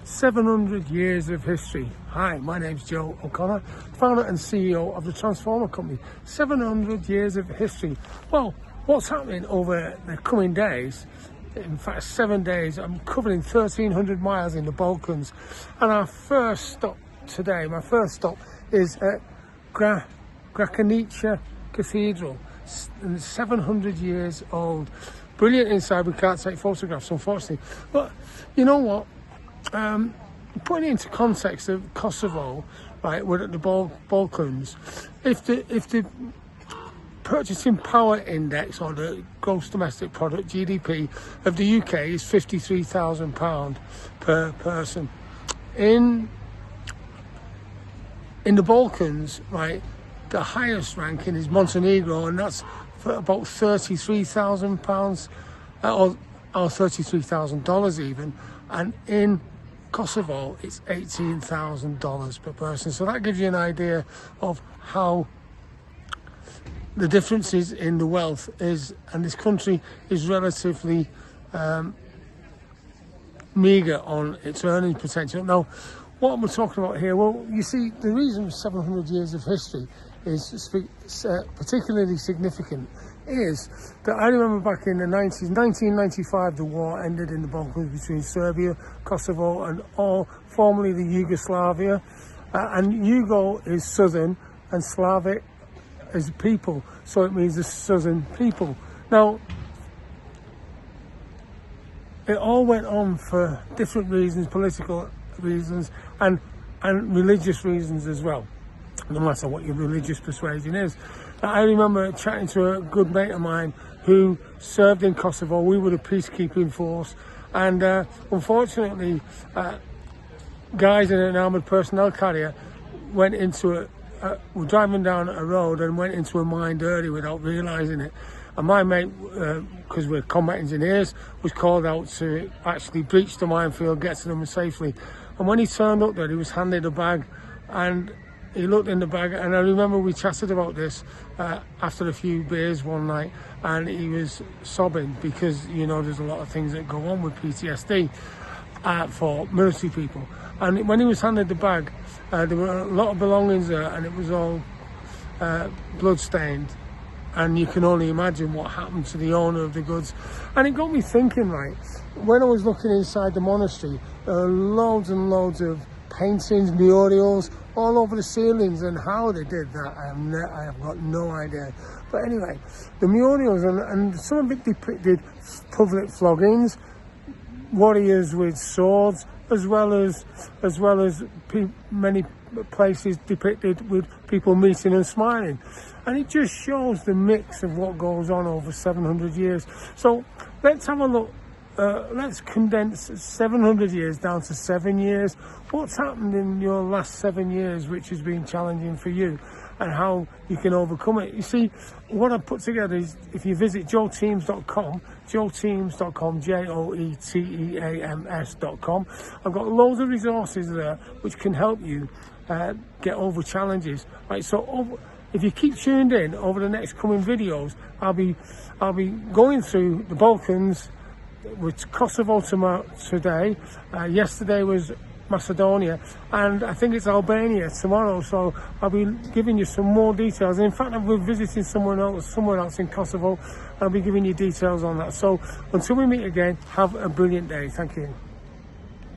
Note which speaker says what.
Speaker 1: 700 years of history. Hi, my name's Joe O'Connor, founder and CEO of the Transformer Company. 700 years of history. Well, what's happening over the coming days, in fact 7 days, I'm covering 1,300 miles in the Balkans, and our first stop today, my first stop is at Gracanica Cathedral, 700 years old. Brilliant inside, we can't take photographs unfortunately, but you know what? Putting it into context of Kosovo, right, we're at the Balkans. If the purchasing power index, or the gross domestic product, GDP, of the UK is £53,000 per person, in the Balkans, right, the highest ranking is Montenegro, and that's for about £33,000 or $33,000 even, and in Kosovo it's $18,000 per person. So that gives you an idea of how the differences in the wealth is, and this country is relatively meagre on its earning potential. Now, what we're talking about here, well, you see, the reason 700 years of history is particularly significant is that I remember back in the 90s, 1995, the war ended in the Balkans between Serbia, Kosovo, and all formerly the Yugoslavia. And Yugo is southern, and Slavic is people, so it means the southern people. Now, it all went on for different reasons, political reasons, and religious reasons as well, no matter what your religious persuasion is. I remember chatting to a good mate of mine who served in Kosovo. We were the peacekeeping force, and unfortunately, guys in an armoured personnel carrier went into were driving down a road and went into a mine dirty without realising it. And my mate, because we're combat engineers, was called out to actually breach the minefield, get to them safely. And when he turned up there, he was handed a bag, and he looked in the bag, and I remember we chatted about this after a few beers one night, and he was sobbing because, you know, there's a lot of things that go on with PTSD for military people. And when he was handed the bag, there were a lot of belongings there, and it was all blood-stained. And you can only imagine what happened to the owner of the goods. And it got me thinking, right, when I was looking inside the monastery, there are loads and loads of paintings, murals, all over the ceilings, and how they did that, I have got no idea. But anyway, the murals, and some of it depicted public floggings, warriors with swords, as well as many places depicted with people meeting and smiling. And it just shows the mix of what goes on over 700 years. So let's have a look. Let's condense 700 years down to 7 years. What's happened in your last 7 years which has been challenging for you, and how you can overcome it? You see, what I've put together is, if you visit joeteams.com, joeteams.com, I've got loads of resources there which can help you get over challenges. Right, so if you keep tuned in over the next coming videos, I'll be going through the Balkans, with Kosovo today. Yesterday was Macedonia, and I think it's Albania tomorrow. So I'll be giving you some more details. In fact, I'll be visiting somewhere else in Kosovo. I'll be giving you details on that. So until we meet again, have a brilliant day. Thank you.